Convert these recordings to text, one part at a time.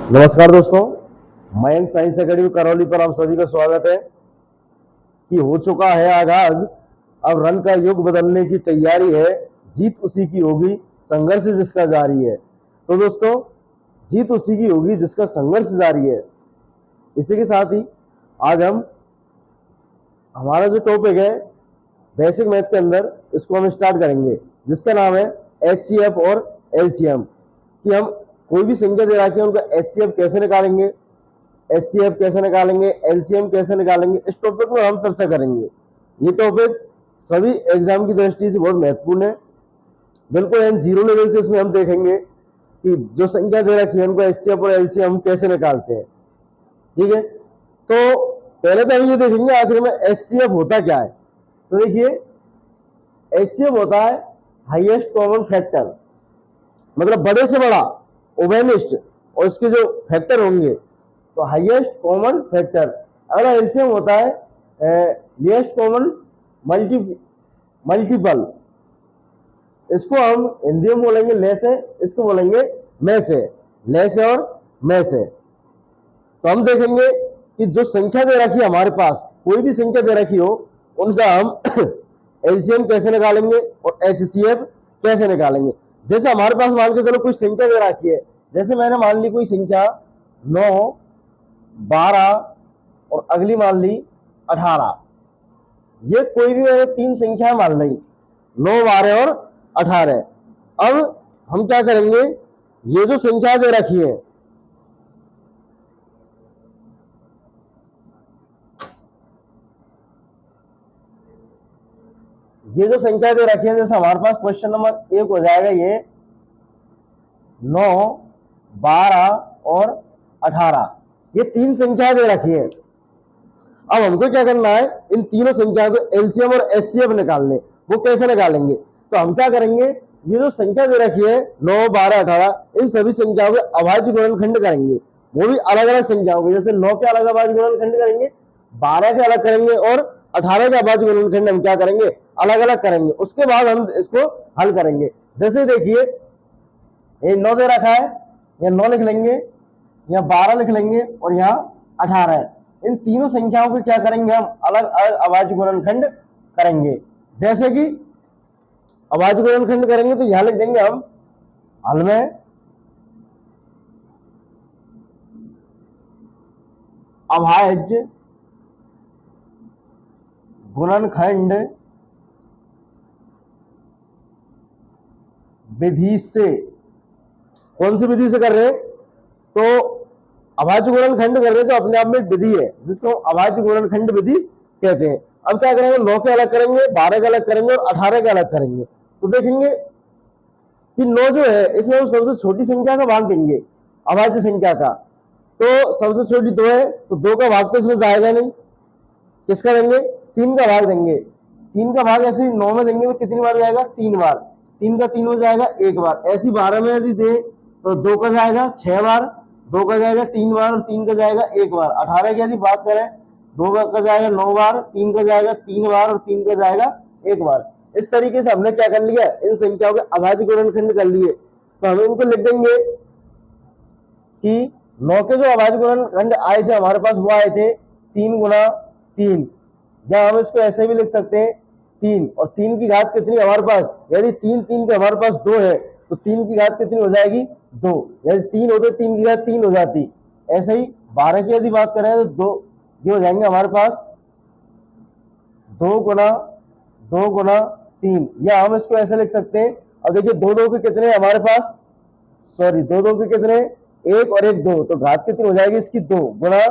नमस्कार दोस्तों, Mayank science academy Karauli पर आप सभी का स्वागत है। कि हो चुका है आगाज, अब रन का युग बदलने की तैयारी है, जीत उसी की होगी संघर्ष जिसका जारी है। तो दोस्तों, जीत उसी की होगी जिसका संघर्ष जारी है। इसी के साथ ही आज हमारा जो टॉपिक है बेसिक मैथ के अंदर, इसको हम स्टार्ट करेंगे, जिसका नाम है HCF और LCM। कि हम कोई भी संख्या दे रखी है उनका HCF कैसे निकालेंगे, HCF कैसे निकालेंगे, LCM कैसे निकालेंगे, इस टॉपिक में हम चर्चा करेंगे। ये टॉपिक सभी एग्जाम की दृष्टि से बहुत महत्वपूर्ण है। बिल्कुल हम जीरो लेवल से इसमें हम देखेंगे कि जो संख्या दे रखी है उनको HCF और LCM हम कैसे निकालते हैं। ठीक है, तो पहले तो हम ये देखेंगे आखिर में HCF होता क्या है। तो देखिए, HCF होता है हाईएस्ट कॉमन फैक्टर, मतलब बड़े से बड़ा ओवेनिस्ट और उसके जो फैक्टर होंगे तो हाईएस्ट कॉमन फैक्टर। अगर एलसीएम होता है लीस्ट कॉमन मल्टीपल, इसको हम हिंदी में बोलेंगे ले से, इसको बोलेंगे में से, ले से और में से। तो हम देखेंगे कि जो संख्या दे रखी है हमारे पास, कोई भी संख्या दे रखी हो, उनका हम एलसीएम कैसे निकालेंगे और एचसीएफ कैसे निकालेंगे। जैसे हमारे पास मान के चलो कोई संख्या दे रखी है, जैसे मैंने मान ली कोई संख्या 9, 12 और अगली मान ली 18। ये कोई भी मैंने तीन संख्या मान ली, 9, 12 और 18। अब हम क्या करेंगे, ये जो संख्या दे रखी है, ये जो संख्या दे रखी है, जैसे हमारे पास क्वेश्चन नंबर 1 हो जाएगा ये 9, 12 और 18, ये तीन संख्या दे रखी है। अब हमको क्या करना है, इन तीनों संख्याओं को एलसीएम और एचसीएफ निकालने। वो कैसे निकालेंगे, तो हम क्या करेंगे, ये जो संख्या दे रखी है 9, 12, 18, इन सभी संख्याओं के अभाज्य गुणनखंड करेंगे। वो भी अलग अलग संख्याओं के, जैसे 9 के अलग अभाज्य गुणनखंड करेंगे, 12 के अलग करेंगे और 18 के अभाज्य गुणनखंड हम क्या करेंगे, अलग अलग करेंगे। उसके बाद हम इसको हल करेंगे। जैसे देखिए, ये 9 दे रखा है, या 9 लिख लेंगे, या 12 लिख लेंगे और यहाँ 18 है। इन तीनों संख्याओं को क्या करेंगे, हम अलग अलग अभाज्य गुणनखंड करेंगे। जैसे कि अभाज्य गुणनखंड करेंगे तो यहां लिख देंगे हम हल में अभाज्य गुणनखंड विधि से। कौन सी विधि से कर रहे हैं, तो अभाज्य गुणनखंड कर रहे हैं, तो अपने आप में विधि है जिसको अभाज्य गुणनखंड विधि कहते हैं। अब क्या करेंगे, 9 के अलग करेंगे, 12 के अलग करेंगे और 18 के अलग करेंगे। तो देखेंगे कि 9 जो है, इसमें हम सबसे छोटी संख्या का भाग देंगे, अभाज्य संख्या का। तो सबसे छोटी 2 है, तो 2 का भाग तो इसमें जाएगा नहीं, किसका देंगे, 3 का भाग देंगे। 3 का भाग ऐसे 9 में देंगे तो कितनी बार जाएगा, 3 बार। 3 का 3 हो जाएगा 1 बार। ऐसी 12 में यदि दे तो 2 का जाएगा 6 बार, 2 का जाएगा 3 बार और 3 का जाएगा 1 बार। 18 की यदि बात करें, 2 का जाएगा 9 बार, 3 का जाएगा 3 बार और 3 का जाएगा 1 बार। इस तरीके से हमने क्या कर लिया, इन संख्याओं के अभाज्य गुणनखंड कर लिए। तो हम इनको लिख देंगे कि 9 के जो अभाज्य गुणनखंड आए थे हमारे पास, वो आए थे 3 गुना 3, या हम इसको ऐसे भी लिख सकते हैं 3, और 3 की घात कितनी हमारे पास, यदि 3 के हमारे पास 2 है तो 3 की घात कितनी हो जाएगी, 2। यदि 3 होते 3 की घात 3 हो जाती। ऐसे ही 12 की यदि बात करें तो 2 ये हो जाएंगे हमारे पास 2 गुना 3, या हम इसको ऐसे लिख सकते हैं। अब देखिए 2 2 के कितने हमारे पास, सॉरी 2 2 के कितने, 1 और 1 2, तो घात कितनी हो जाएगी इसकी 2, गुना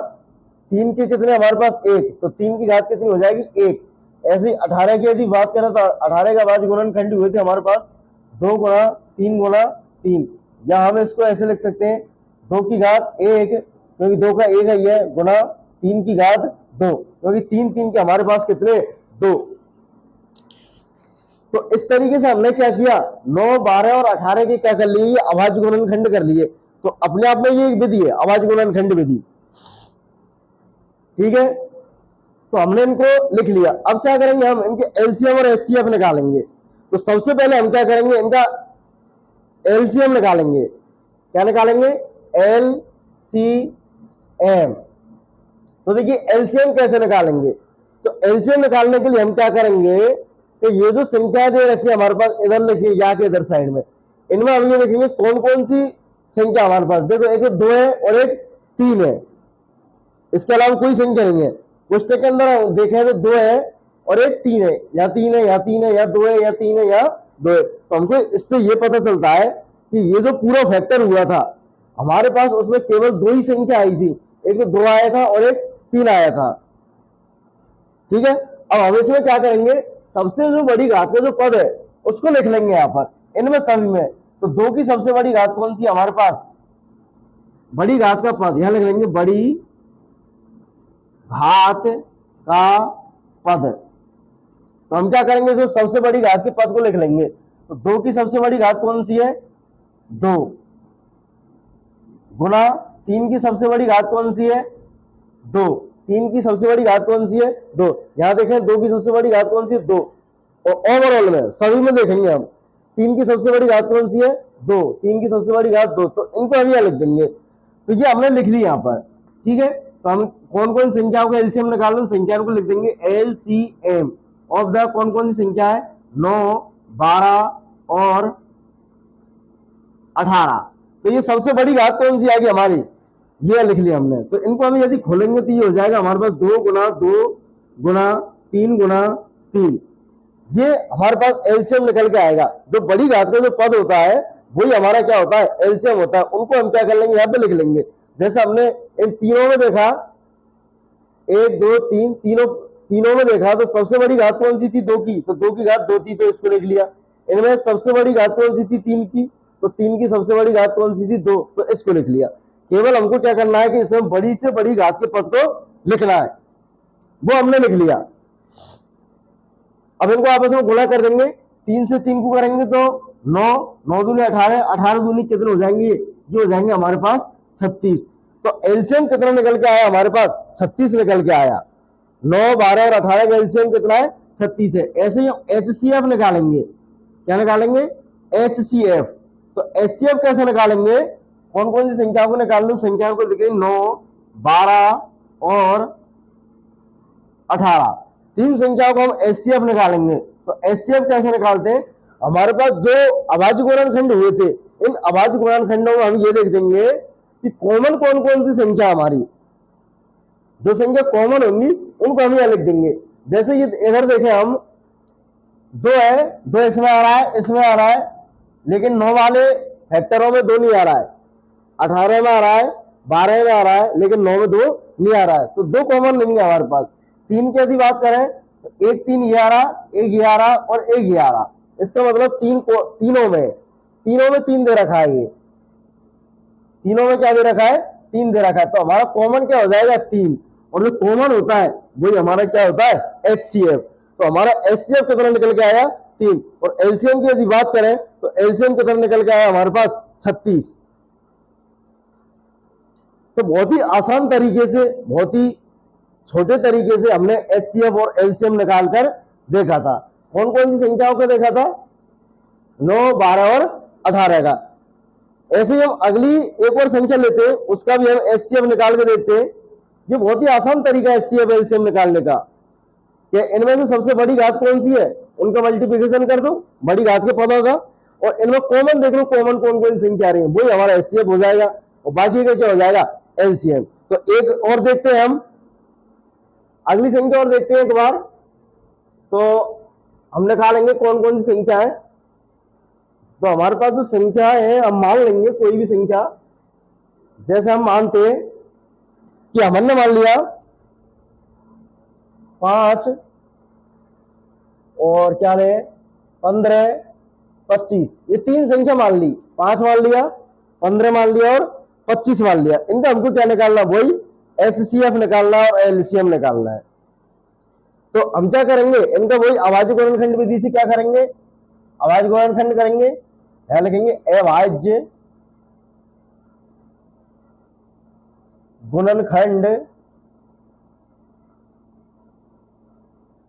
3 के कितने हमारे पास 1, तो 3 की घात कितनी हो जाएगी 1। ऐसे ही 18 की यदि बात करें तो 18 का अभाज्य गुणनखंड हुए थे हमारे पास 2 गुना 3, या हम इसको ऐसे लिख सकते हैं 2 की घात 1, क्योंकि 2 का 1 है, गुना 3 की घात 2, क्योंकि 3 के हमारे पास कितने, 2। तो इस तरीके से हमने क्या किया, 9, 12 और 18 के क्या कर लिए, अभाज्य गुणनखंड कर लिए। तो अपने आप में ये एक विधि है, अभाज्य गुणनखंड विधि। ठीक है, तो हमने इनको लिख लिया। अब क्या करेंगे, हम इनके एलसीएम और एचसीएफ निकालेंगे। तो सबसे पहले हम क्या करेंगे, इनका एलसीएम निकालेंगे। क्या निकालेंगे, सी एम। तो देखिए एलसीएम कैसे निकालेंगे, तो एलसीएम निकालने के लिए हम क्या करेंगे कि ये जो संख्या दे रखी है हमारे पास इधर लिखिए या के इधर साइड में, इनमें हम ये देखेंगे कौन कौन सी संख्या हमारे पास, देखो एक 2 है और एक 3 है, इसके अलावा कोई संख्या नहीं है। पुस्तक के अंदर देखें तो 2 है और एक 3 है, या 3 है या 3 है या 2 है या 3 है या 2 है। तो हमको इससे ये पता चलता है कि ये जो पूरा फैक्टर हुआ था हमारे पास उसमें केवल 2 ही संख्या आई थी, एक तो 2 आया था और एक 3 आया था। ठीक है, अब हम इसमें क्या करेंगे, सबसे जो बड़ी घात का जो पद है उसको लिख लेंगे यहाँ पर इनमें सभी में। तो 2 की सबसे बड़ी घात कौन सी हमारे पास, बड़ी घात का पद यहां लिख लेंगे, बड़ी घात का पद। तो हम क्या करेंगे, इसमें सबसे बड़ी घात के पद को लिख लेंगे। तो 2 की सबसे बड़ी घात कौन सी है, 2 गुना 3 की सबसे बड़ी घात कौन सी है, 2, 3 की सबसे बड़ी घात कौन सी है, 2। यहां देखें 2 की सबसे बड़ी घात कौन सी है, 2। और ओवरऑल में सभी में देखेंगे हम 3 की सबसे बड़ी घात कौन सी है, 2, 3 की सबसे बड़ी घात 2। तो इनको हम यहां लिख देंगे। तो ये हमने लिख ली यहां पर। ठीक है, तो हम कौन कौन संख्याओं का एलसीएम निकाल लो, संख्याओं को लिख देंगे एलसीएम ऑफ द कौन कौन सी संख्या है, 9, 12 और 18। तो ये सबसे बड़ी घात कौन सी आएगी हमारी, ये लिख लिया हमने। तो इनको हम यदि खोलेंगे तो ये हो जाएगा हमारे पास 2 गुना 2 गुना 3 गुना 3। ये हमारे पास एलसीएम निकल के आएगा। जो बड़ी घात का जो पद होता है वही हमारा क्या होता है, एलसीएम होता है। उनको हम क्या कर लेंगे, यहाँ पे लिख लेंगे। जैसे हमने इन तीनों में देखा, 1 2 3, तीनों में देखा तो सबसे बड़ी घात कौन सी थी, 2 की, तो 2 की घात 2 थी तो इसको लिख लिया। इनमें सबसे बड़ी घात कौन सी थी, 3 की, तो 3 की सबसे बड़ी घात कौन सी थी, 2, तो इसको लिख लिया। केवल हमको क्या करना है कि इसमें बड़ी से बड़ी घात के पद को लिखना है, वो हमने लिख लिया। अब इनको आपस में गुणा कर देंगे, 3 से 3 को करेंगे तो 9, 9 दूनी 18, 18 दूनी कितने हो जाएंगे, ये हो जाएंगे हमारे पास 36। तो एलसीएम कितना निकल के आया हमारे पास, 36 निकल के आया। 9, 12 और 18 का एलसीएम कितना है, 36 है। ऐसे ही एचसीएफ निकालेंगे, क्या निकालेंगे, एचसीएफ। तो एचसीएफ कैसे निकालेंगे, कौन कौन सी संख्याओं को निकाल लो, संख्याओं को लिखेंगे 9, 12 और 18, 3 संख्याओं को हम एचसीएफ निकालेंगे। तो एचसीएफ कैसे निकालते हैं, हमारे पास जो अभाज्य गुणनखंड हुए थे, इन अभाज्य गुणनखंडों में हम ये देख देंगे कि कॉमन कौन कौन सी संख्या हमारी, जो संख्या कॉमन होंगी उनको हम यहां लिख देंगे। जैसे ये इधर देखें हम, 2 है, 2 इसमें आ रहा है, इसमें आ रहा है, लेकिन 9 वाले फैक्टरों में 2 नहीं आ रहा है, 18 में आ रहा है, 12 में आ रहा है, लेकिन 9 में 2 नहीं आ रहा है। तो 2 कॉमन नहीं है हमारे पास। 3 की यदि बात करें तो 1 3 ये आ रहा, 1 ये आ रहा और 1 ये आ रहा। इसका मतलब तीनों में 3 दे रखा है, ये तीनों में क्या दे रखा है, 3 दे रखा है। तो हमारा कॉमन क्या हो जाएगा, 3, और जो कॉमन होता है वही हमारा क्या होता है, एचसीएफ। तो हमारा एचसीएफ कितना निकल के आया, 3। और एलसीएम की यदि बात करें तो एलसीएम कितना निकल के आया हमारे पास, 36। तो बहुत ही आसान तरीके से, बहुत ही छोटे तरीके से हमने एचसीएफ और एलसीएम निकालकर देखा था। कौन कौन सी संख्याओं को देखा था, 9, 12 और 18 का। ऐसे ही हम अगली एक और संख्या लेते हैं, उसका भी हम एचसीएफ निकाल के देखते हैं। ये बहुत ही आसान तरीका है एचसीएफ एलसीएम निकालने का। कि इनमें से सबसे बड़ी घात कौन सी है, उनका मल्टीप्लिकेशन कर दो बड़ी घात के पदों का, और इनमें कॉमन देख लो कॉमन कौन कौन सी संख्या आ रही है, वही हमारा एचसीएफ हो जाएगा, और बाकी का क्या हो जाएगा, एलसीएम। तो एक और देखते हैं हम, अगली संख्या और देखते हैं एक बार। तो हम निकालेंगे कौन कौन सी संख्या है। तो हमारे पास जो संख्या है, हम मान लेंगे कोई भी संख्या। जैसे हम मानते हैं कि हमने मान लिया 5 और क्या ले 15, 25, ये 3 संख्या मान ली। 5 मान लिया, 15 मान लिया और 25 मान लिया। इनका हमको क्या निकालना, वही एचसीएफ निकालना और एलसीएम निकालना है। तो हम क्या करेंगे, इनका वही अभाज्य गुणनखंड विधि से क्या करेंगे, अभाज्य गुणनखंड करेंगे। यहां लिखेंगे अभाज्य गुणनखंड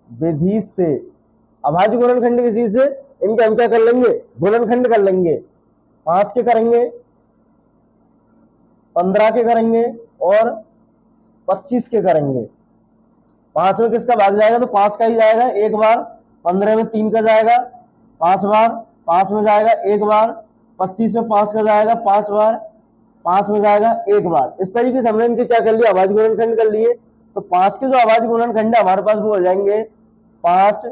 विधि से, अभाज्य गुणनखंड की विधि से इनके हम क्या कर लेंगे, गुणनखंड कर लेंगे। 5 के करेंगे, 15 के करेंगे और 25 के करेंगे। 5 में किसका भाग जाएगा, तो 5 का ही जाएगा एक बार। 15 में 3 का जाएगा 5 बार, 5 में जाएगा एक बार। 25 में 5 का जाएगा 5 बार, 5 में जाएगा एक बार। इस तरीके से हमने इनके क्या कर लिया, अभाज्य गुणनखंड कर लिए। तो 5 के जो अभाज्य गुणनखंड है हमारे पास वो हो जाएंगे 5,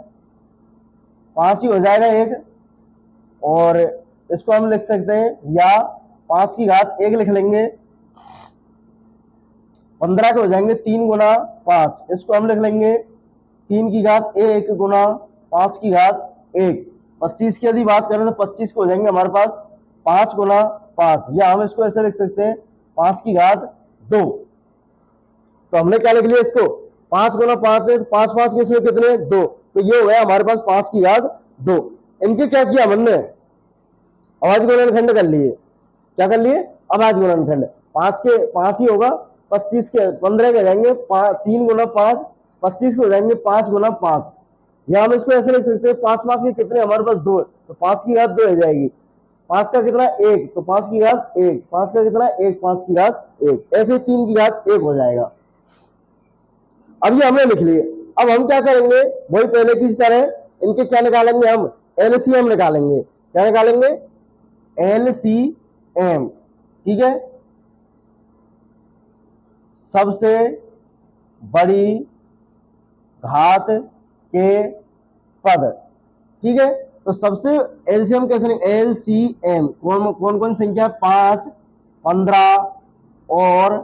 5 ही हो जाएगा एक, और इसको हम लिख सकते हैं या 5 की घात 1 लिख लेंगे। 15 के हो जाएंगे 3 गुना 5, इसको हम लिख लेंगे 3 की घात 1 गुना 5 की घात 1। 25 की यदि बात करें तो 25 को हो जाएंगे हमारे पास 5 गुना 5, या हम इसको ऐसे लिख सकते हैं 5 की घात 2। तो हमने क्या लिख लिया इसको, 5 गुना 5 है, 5 5 के इसमें कितने 2, तो ये हो गया हमारे पास 5 की घात 2। इनके क्या किया हमने, अभाज्य गुणनखंड कर लिए। क्या कर लिए, अभाज्य गुणनखंड। 5 के 5 ही होगा, 25 के 15 के जाएंगे 3 गुना 5, 25 को हो जाएंगे 5 गुना 5, या हम इसको ऐसे लिख सकते हैं 5 5 के कितने हमारे पास 2, तो 5 की घात 2 हो जाएगी। 5 का कितना 1, तो 5 की घात 1, 5 का कितना 1, 5 की घात 1, ऐसे 3 की घात 1 हो जाएगा। अब ये हमने लिख लिए। अब हम क्या करेंगे, वही पहले की तरह इनके क्या निकालेंगे, हम एलसीएम निकालेंगे। क्या निकालेंगे, एलसीएम। ठीक है, सबसे बड़ी घात के पद। ठीक है, तो सबसे एलसीएम कैसे, एलसीएम कौन कौन कौन संख्या, 5, 15 और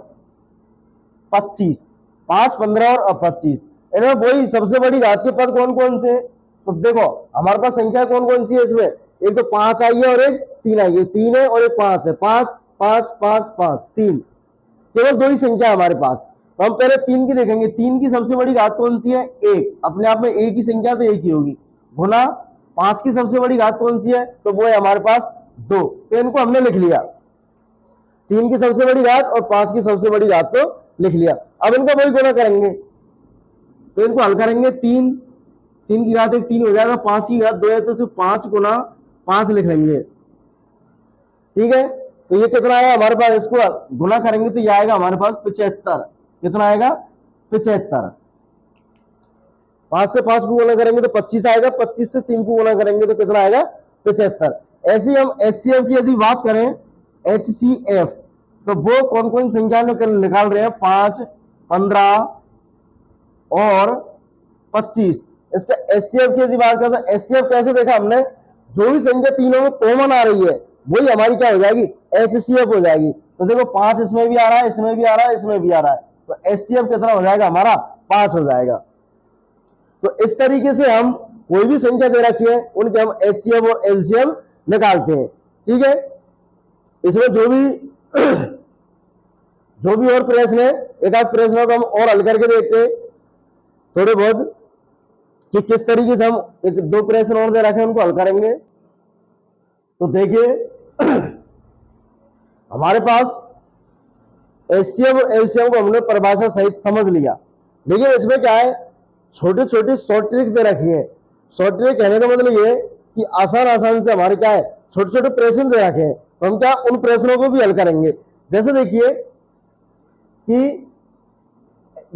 25। 5, 15 और 25, इनमें वही सबसे बड़ी घात के पद कौन कौन से। तो देखो हमारे पास संख्या कौन कौन सी है इसमें, एक तो 5 आई है और एक 3 आई है, 3 है और एक 5 है, 5 5 5 5 3, केवल 2 ही संख्या है हमारे पास। तो हम पहले 3 की देखेंगे, 3 की सबसे बड़ी घात कौन सी है, 1, अपने आप में एक ही संख्या तो एक ही होगी, गुना 5 की सबसे बड़ी घात कौन सी है, तो वो है हमारे पास 2। तो इनको हमने लिख लिया, 3 की सबसे बड़ी घात और 5 की सबसे बड़ी घात को लिख लिया। अब इनको वही गुना करेंगे, तो इनको हल करेंगे, 3 की घात 1 3 हो जाएगा, 5 की घात 2 है तो सिर्फ 5 गुना 5 लिख लेंगे। ठीक है, तो ये कितना आया हमारे पास, इसको गुना करेंगे तो ये आएगा हमारे पास 75। कितना आएगा, 75। 5 से 5 को गुना करेंगे तो 25 आएगा, 25 से 3 को गुना करेंगे तो कितना आएगा, 75। ऐसे ही हम एचसीएफ की यदि बात करें, एचसीएफ, तो वो कौन कौन संख्या निकाल रहे हैं, 5, 15 और 25। इसका एचसीएफ की यदि बात करते हैं, एचसीएफ कैसे देखा हमने, जो भी संख्या तीनों में कॉमन आ रही है वही हमारी क्या हो जाएगी, एचसीएफ हो जाएगी। तो देखो 5 इसमें भी आ रहा है, इसमें भी आ रहा है, इसमें भी आ रहा है, तो एचसीएफ कितना हो जाएगा हमारा, 5 हो जाएगा। तो इस तरीके से हम कोई भी संख्या दे रखी है उनके हम एचसीएफ और एलसीएम निकालते हैं। ठीक है, इसमें जो भी और प्रश्न है, एक आध प्रश्नों को हम और हल करके देखते हैं थोड़े बहुत, कि किस तरीके से हम एक 2 प्रश्न और दे रखे हैं उनको हल करेंगे। तो देखिए हमारे पास एचसीएफ और एलसीएम को हमने परिभाषा सहित समझ लिया, लेकिन इसमें क्या है, छोटे छोटे शॉर्ट ट्रिक दे रखी है। शॉर्ट ट्रिक कहने का मतलब ये कि आसान से हमारे क्या है, छोटे छोटे प्रश्न दे रखे हैं, तो हम क्या उन प्रश्नों को भी हल करेंगे। जैसे देखिए कि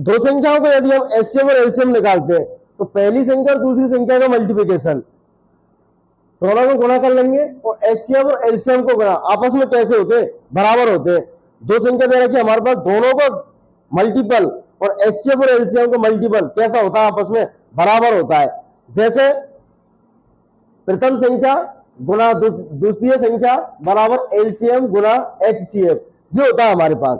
2 संख्याओं को यदि हम एचसीएफ और एलसीएम निकालते हैं तो पहली संख्या और दूसरी संख्या का मल्टीप्लिकेशन, दोनों को गुणा कर लेंगे, और एचसीएफ और एलसीएम को गुणा आपस में कैसे होते हैं, बराबर होते हैं। 2 संख्या दे रखी है हमारे पास, दोनों को मल्टीपल और एचसीएफ और एलसीएम का मल्टीपल कैसा होता है, आपस में बराबर होता है। जैसे प्रथम संख्या गुना दूसरी संख्या बराबर एलसीएम गुना एचसीएफ, ये होता है हमारे पास।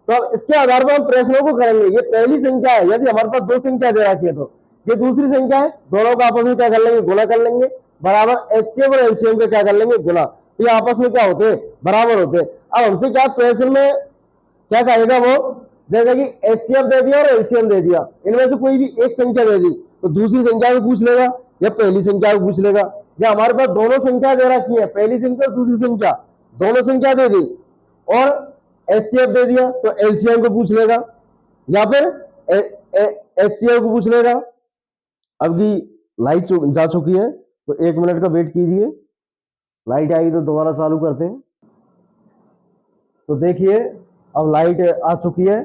तो अब इसके आधार पर हम प्रश्नों को करेंगे। ये पहली संख्या है, यदि हमारे पास 2 संख्या दे रखी है तो ये दूसरी संख्या है, दोनों का आपस में क्या कर लेंगे, गुना कर लेंगे, बराबर एचसीएफ और एलसीएम का क्या कर लेंगे, गुना। तो ये आपस में क्या होते हैं, बराबर होते हैं। अब हमसे क्या प्रश्न में क्या कहेगा वो, जैसे कि एचसीएफ दे दिया और एलसीएम दे दिया, इनमें से कोई भी एक संख्या दे दी तो दूसरी संख्या को पूछ लेगा या पहली संख्या को पूछ लेगा। या हमारे पास दोनों संख्या दे रखी है, पहली संख्या और दूसरी संख्या, दोनों संख्या दे दी और एचसीएफ दे दिया तो एलसीएम को पूछ लेगा या फिर एचसीएफ को पूछ लेगा। अब की लाइट जा चुकी है तो 1 मिनट का वेट कीजिए, लाइट आएगी तो दोबारा चालू करते हैं। तो देखिए अब लाइट आ चुकी है।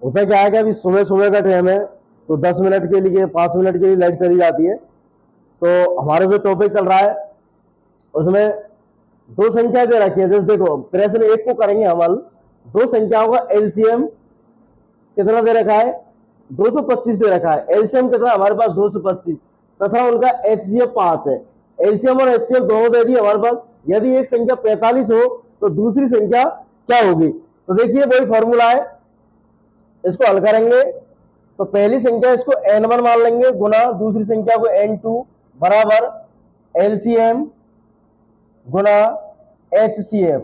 होता क्या है कि अभी सुबह सुबह का टाइम है, तो 10 मिनट के लिए 5 मिनट के लिए लाइट चली जाती है। तो हमारा जो टॉपिक चल रहा है उसमें दो संख्या दे रखी है। जैसे देखो प्रश्न 1 को करेंगे हम हल। दो संख्याओं का एलसीएम कितना दे रखा है, 225 दे रखा है। एलसीएम कितना हमारे पास 225 तथा उनका एचसीएफ 5 है। एलसीएम और एचसीएफ दोनों दे दिए हमारे पास। यदि एक संख्या 45 हो तो दूसरी संख्या क्या होगी। तो देखिए वही फॉर्मूला है, इसको हल करेंगे तो पहली संख्या इसको n1 मान लेंगे गुना दूसरी संख्या को n2 बराबर एलसीएम गुना एचसीएफ।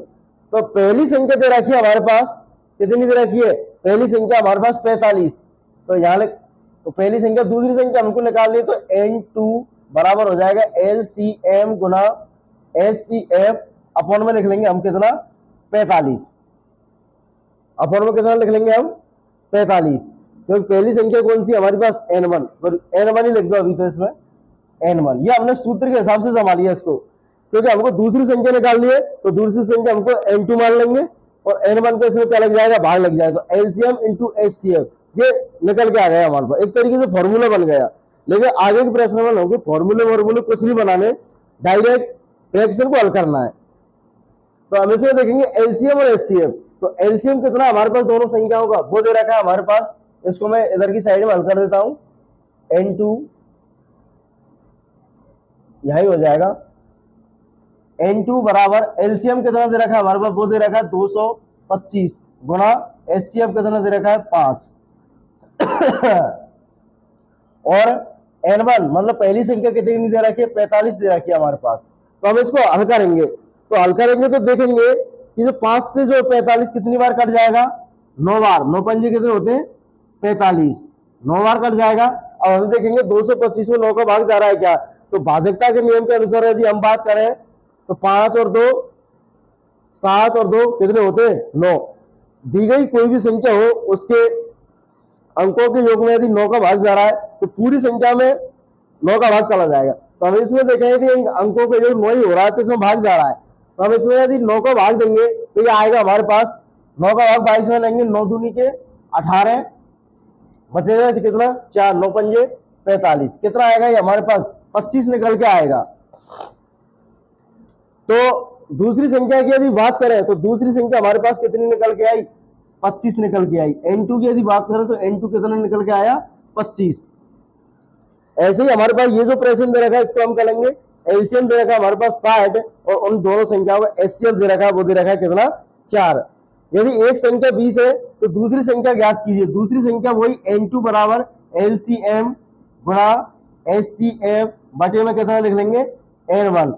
तो पहली संख्या दे रखी है हमारे पास, कितनी दे रखी है, पहली संख्या हमारे पास 45। तो यहाँ तो पहली संख्या दूसरी संख्या हमको निकालनी है, तो n2 बराबर हो जाएगा एलसीएम गुना एचसीएफ अपॉन में लिख लेंगे हम कितना 45। अपॉन में कितना लिख लेंगे हम 45, क्योंकि पहली संख्या कौन सी हमारे पास n1, तो n1 ही लिख दो अभी। तो इसमें n1 ये हमने सूत्र के हिसाब से संभालिया इसको, क्योंकि हमको दूसरी संख्या निकालनी है। तो दूसरी संख्या हमको n2 मान लेंगे और n1 को इसमें क्या लग जाएगा, भाग लग जाएगा। तो एलसीएम इंटू एचसीएफ ये निकल के आ गया हमारे पास, एक तरीके से फॉर्मूला बन गया। लेकिन आगे के प्रश्न में लोगों को फॉर्मूले कुछ नहीं बनाने, डायरेक्ट फ्रैक्शन को हल करना है। तो हम इसमें देखेंगे एलसीएम और एचसीएफ। तो एलसीएम कितना हमारे पास दोनों संख्याओं का, वो दे रखा है हमारे पास। इसको मैं इधर की साइड में हल कर देता हूं। n2 यही हो जाएगा, n2 बराबर एलसीएम कितना दे रखा है हमारे पास, वो दे रखा है 225 गुना एचसीएफ कितना दे रखा है 5 और n1 मतलब पहली संख्या कितनी दे रखी है, 45 दे रखी है हमारे पास। तो हम इसको हल करेंगे, तो हल करेंगे तो देखेंगे कि जो 5 से जो 45 कितनी बार कट जाएगा, 9 बार। 9 पंजे कितने होते हैं 45, 9 बार कट जाएगा। अब हम देखेंगे 225 में 9 का भाग जा रहा है क्या, तो भाजकता के नियम के अनुसार यदि हम बात करें तो 5 और 2 7 और 2 कितने होते हैं 9। दी गई कोई भी संख्या हो उसके अंकों के योग में यदि 9 का भाग जा रहा है तो पूरी संख्या में 9 का भाग चला जाएगा। तो हम इसमें देखेंगे कि अंकों के योग 9 ही हो रहा है, तो इसमें भाग जा रहा है। तो हम इसमें यदि 9 का भाग देंगे तो ये आएगा हमारे पास 9 का भाग 22 में लेंगे, 9 दूनी के 18 बचेगा कितना 4, 9 पंजे 45, कितना आएगा ये हमारे पास 25 निकल के आएगा। तो दूसरी संख्या की यदि बात करें तो दूसरी संख्या हमारे पास कितनी निकल के आई, 25 निकल के आई। n2 की यदि बात करें तो n2 कितना निकल के आया 25। ऐसे ही हमारे पास ये जो प्रश्न दे रखा है इसको हम करेंगे, एलसीएम दे रखा है हमारे पास 60 और उन दोनों संख्याओं का एचसीएफ दे रखा है, वो दे रखा है कितना 4। यदि एक संख्या 20 है तो दूसरी संख्या ज्ञात कीजिए। दूसरी संख्या वही n2 बराबर एलसीएम गुणा एचसीएफ बटे में कितना लिख लेंगे n1।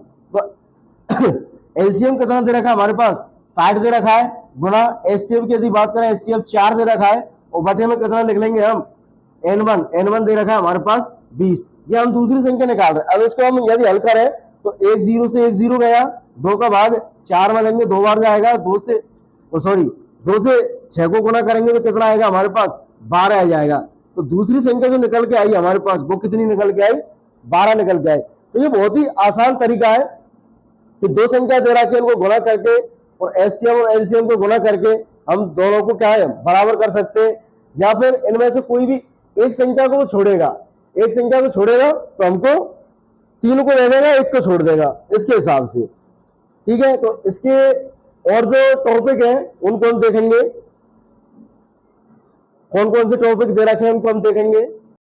एलसीएम कितना दे रखा है हमारे पास 60 दे रखा है, गुणा एचसीएफ की यदि बात करें एचसीएफ 4 दे रखा है और बटे में कितना लिख लेंगे हम n1 दे रखा है हमारे पास 20। ये हम दूसरी संख्या निकाल रहे हैं। अब इसको हम यदि हल करें तो 1 0 से 1 0 गया, 2 का भाग 4 में लेंगे 2 बार जाएगा, 2 से 6 को गुना करेंगे तो कितना आएगा हमारे पास 12 आ जाएगा। तो दूसरी संख्या जो निकल के आई हमारे पास वो कितनी निकल के आई 12 निकल के आई। तो ये बहुत ही आसान तरीका है कि दो संख्या दे रखी है उनको गुना करके और एचसीएम और एलसीएम को गुना करके हम दोनों को क्या है बराबर कर सकते हैं। या फिर इनमें से कोई भी एक संख्या को छोड़ेगा, एक संख्या को छोड़ेगा तो हमको 3 को दे देगा, 1 को छोड़ देगा, इसके हिसाब से। ठीक है, तो इसके और जो टॉपिक है उनको हम देखेंगे, कौन कौन से टॉपिक दे रखे हैं उनको हम देखेंगे।